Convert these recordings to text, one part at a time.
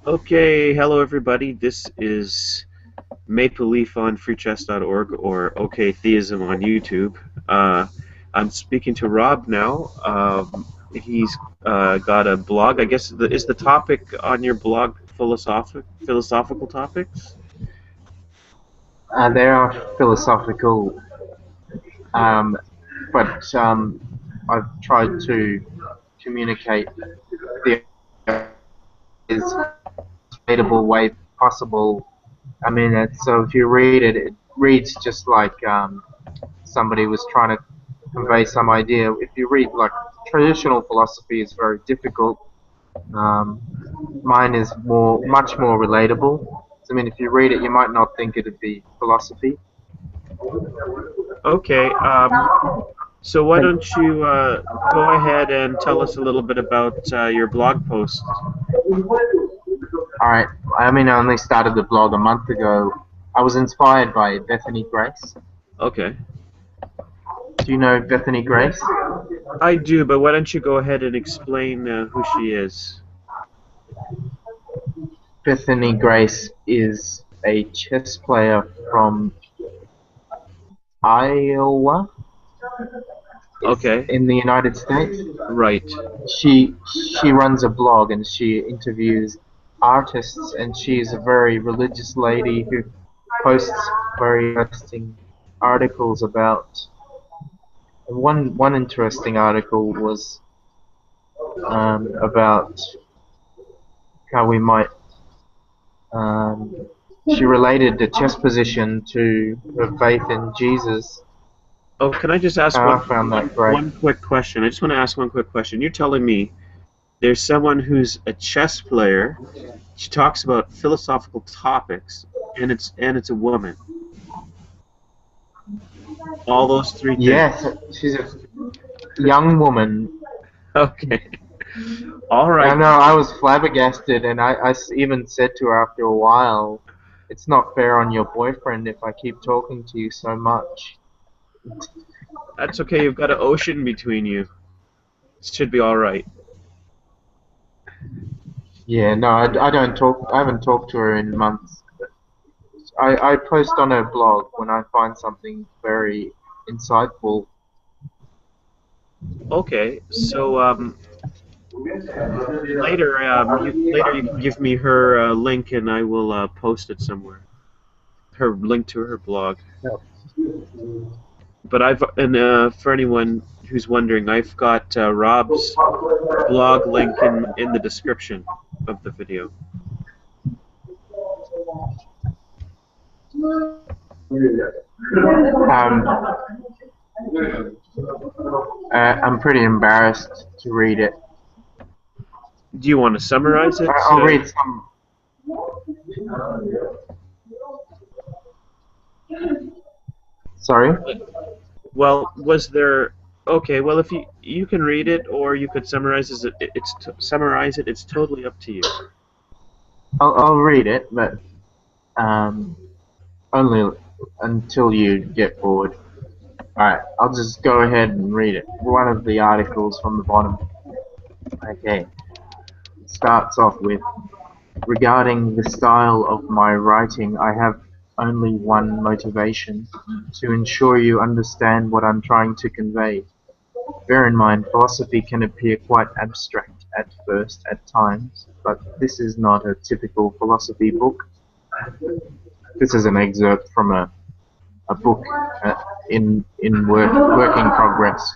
Okay, hello everybody. This is Maple Leaf on freechess.org or OK Theism on YouTube. I'm speaking to Rob now. He's got a blog. I guess is the topic on your blog philosophical topics? They are philosophical, um, but I've tried to communicate the is readable way possible. I mean, so if you read it, it reads just like somebody was trying to convey some idea. If you read like traditional philosophy, is very difficult. Um, Mine is much more relatable. So, I mean, if you read it, you might not think it'd be philosophy. Okay. So why don't you go ahead and tell us a little bit about your blog post? Alright, I mean, I only started the blog a month ago. I was inspired by Bethany Grace. Okay. Do you know Bethany Grace? I do, but why don't you go ahead and explain who she is? Bethany Grace is a chess player from Iowa. It's Okay. in the United States. Right. She runs a blog and she interviews artists, and she's a very religious lady who posts very interesting articles about. One interesting article was about how we might. Um, she related the chess position to her faith in Jesus. Oh, can I just ask I found that great. one quick question? I just want to ask one quick question. You're telling me there's someone who's a chess player. She talks about philosophical topics, and it's a woman. All those three Yes, things. she's a young woman. Okay. All I right. know, I was flabbergasted, and I even said to her after a while, it's not fair on your boyfriend if I keep talking to you so much. That's okay. You've got an ocean between you. It should be all right. Yeah, no, I don't talk. I haven't talked to her in months. I post on her blog when I find something very insightful. Okay. So later you can give me her link, and I will post it somewhere. Her link to her blog. But for anyone who's wondering, I've got Rob's blog link in the description of the video. Um, I'm pretty embarrassed to read it. Do you want to summarize it? I'll read some. Sorry. Well, was there? Okay, well, if you can read it, or you could summarize it. It's totally up to you. I'll read it, but um, only until you get bored. Alright, I'll just go ahead and read it. One of the articles from the bottom. Okay. It starts off with, regarding the style of my writing, I have only one motivation: to ensure you understand what I'm trying to convey. Bear in mind, philosophy can appear quite abstract at first at times, but this is not a typical philosophy book. This is an excerpt from a book in work in progress.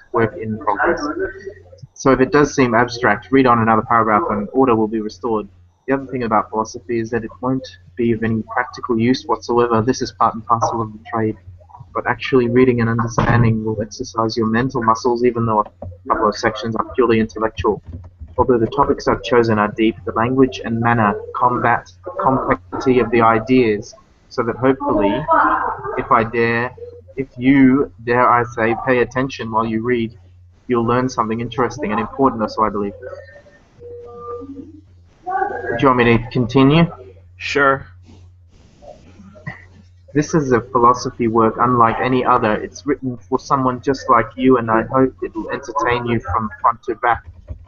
So if it does seem abstract, read on another paragraph and order will be restored. The other thing about philosophy is that it won't be of any practical use whatsoever. This is part and parcel of the trade. But actually reading and understanding will exercise your mental muscles, even though a couple of sections are purely intellectual. Although the topics I've chosen are deep, the language and manner combat the complexity of the ideas, so that hopefully, if you dare I say, pay attention while you read, you'll learn something interesting and important, or so I believe. Do you want me to continue? Sure. This is a philosophy work unlike any other. It's written for someone just like you, and I hope it'll entertain you from front to back.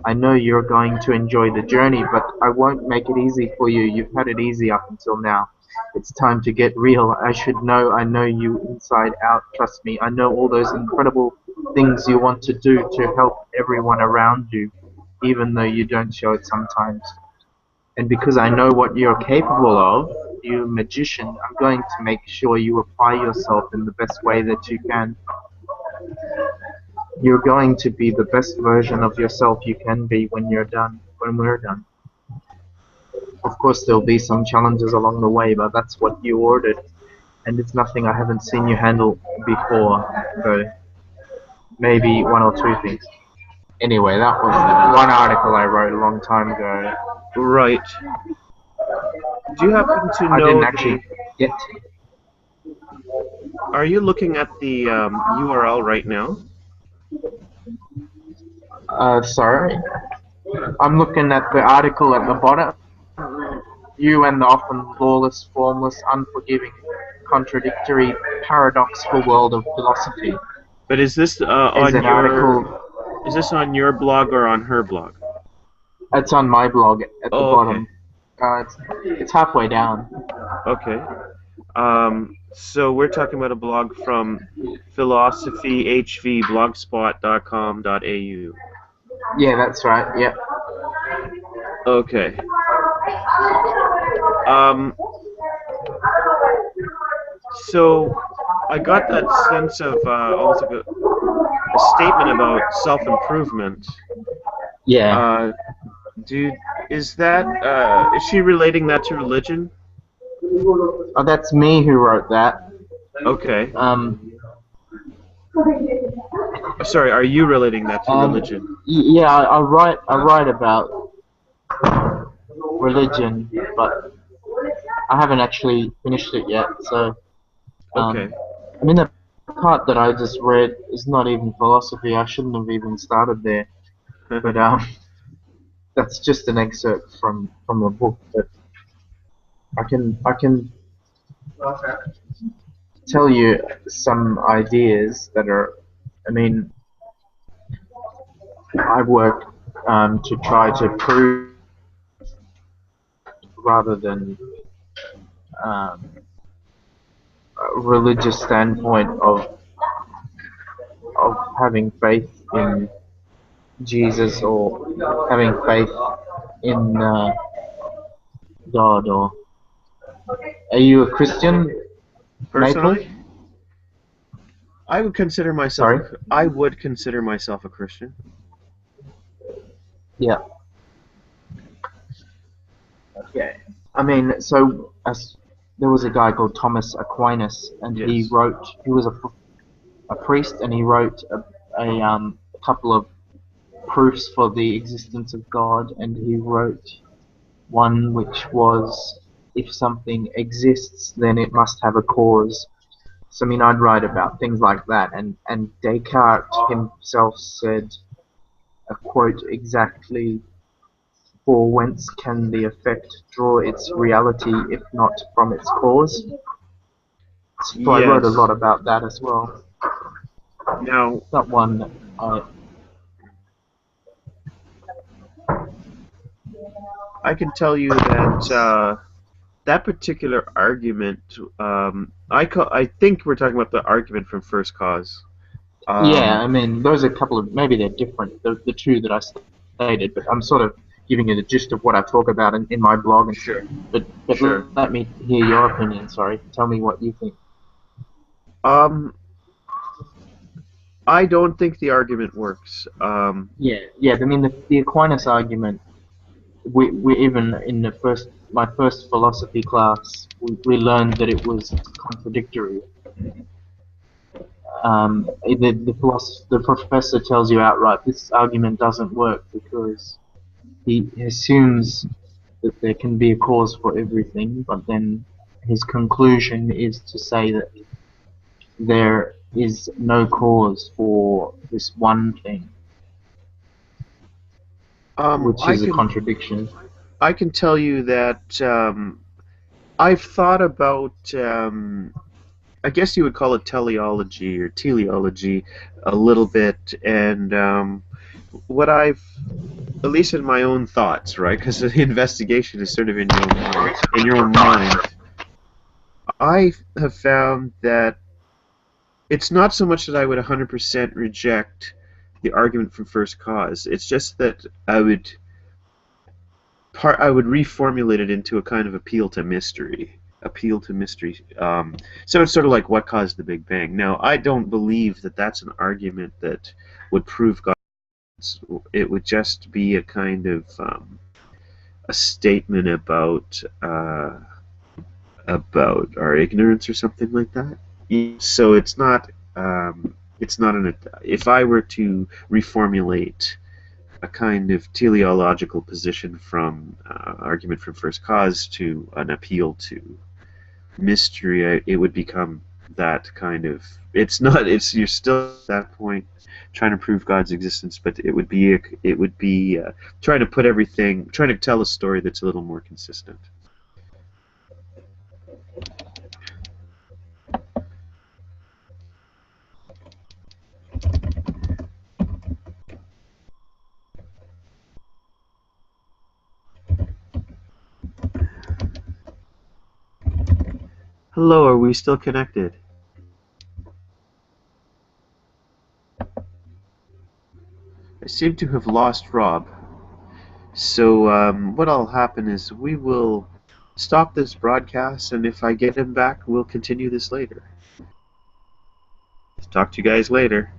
I know you're going to enjoy the journey, but I won't make it easy for you. You've had it easy up until now. It's time to get real. I should know. I know you inside out. Trust me. I know all those incredible things you want to do to help everyone around you, even though you don't show it sometimes. And because I know what you're capable of, you magician, I'm going to make sure you apply yourself in the best way that you can. You're going to be the best version of yourself you can be when you're done, when we're done. Of course, there'll be some challenges along the way, but that's what you ordered, and it's nothing I haven't seen you handle before, though. Maybe one or two things. Anyway, that was one article I wrote a long time ago. Right. Do you happen to I didn't know actually the... get Are you looking at the URL right now? sorry. I'm looking at the article at the bottom. You and the often lawless, formless, unforgiving, contradictory, paradoxical world of philosophy But is this is on an your... article. Is this on your blog or on her blog? It's on my blog at the Oh, okay. bottom. It's halfway down. Okay. So we're talking about a blog from philosophyhvblogspot.com.au. Yeah, that's right. Yep. Okay. Um, so I got that sense of almost like a statement about self-improvement. Yeah. Dude, is that is she relating that to religion? Oh, that's me who wrote that. Okay. Um, Sorry, are you relating that to religion? yeah, I write about religion, but I haven't actually finished it yet. So, Okay. I mean, the part that I just read is not even philosophy. I shouldn't have even started there. But that's just an excerpt from the book. But I can tell you some ideas that are. I mean, I work to try to prove rather than um, a religious standpoint of having faith in Jesus or having faith in God. Or are you a Christian, Maple? Personally, I would consider myself Sorry. I would consider myself a Christian. Yeah. Okay. I mean, so there was a guy called Thomas Aquinas, and he Yes. wrote. He was a priest, and he wrote a couple of proofs for the existence of God, and he wrote one which was, if something exists, then it must have a cause. So I mean, I'd write about things like that, and Descartes himself said, a quote exactly, "For whence can the effect draw its reality if not from its cause?" So I wrote a Yes. lot about that as well. Now, That one, I I can tell you that that particular argument, I think we're talking about the argument from First Cause. yeah, Um, I mean, those are a couple of, maybe they're different, the two that I stated, but I'm sort of giving you the gist of what I talk about in my blog and stuff. sure, But sure. let me hear your opinion. Sorry, tell me what you think. Um, I don't think the argument works. Yeah. I mean, the Aquinas argument. We even in my first philosophy class, we learned that it was contradictory. The professor tells you outright this argument doesn't work because he assumes that there can be a cause for everything, but then his conclusion is to say that there is no cause for this one thing, which I is a can contradiction. I can tell you that I've thought about I guess you would call it teleology or teleology a little bit, and what I've, at least in my own thoughts, right? Because the investigation is sort of in your own mind. In your own mind, I have found that it's not so much that I would 100% reject the argument from first cause. It's just that I would reformulate it into a kind of appeal to mystery. Appeal to mystery. So it's sort of like what caused the Big Bang. Now, I don't believe that that's an argument that would prove God. It would just be a kind of a statement about our ignorance or something like that. So it's not an. If I were to reformulate a kind of teleological position from argument from first cause to an appeal to mystery, it would become that kind of. It's not. It's you're still at that point trying to prove God's existence, but it would be trying to put everything, trying to tell a story that's a little more consistent. Hello, are we still connected? I seem to have lost Rob. So what'll happen is we will stop this broadcast, and if I get him back, we'll continue this later. Talk to you guys later.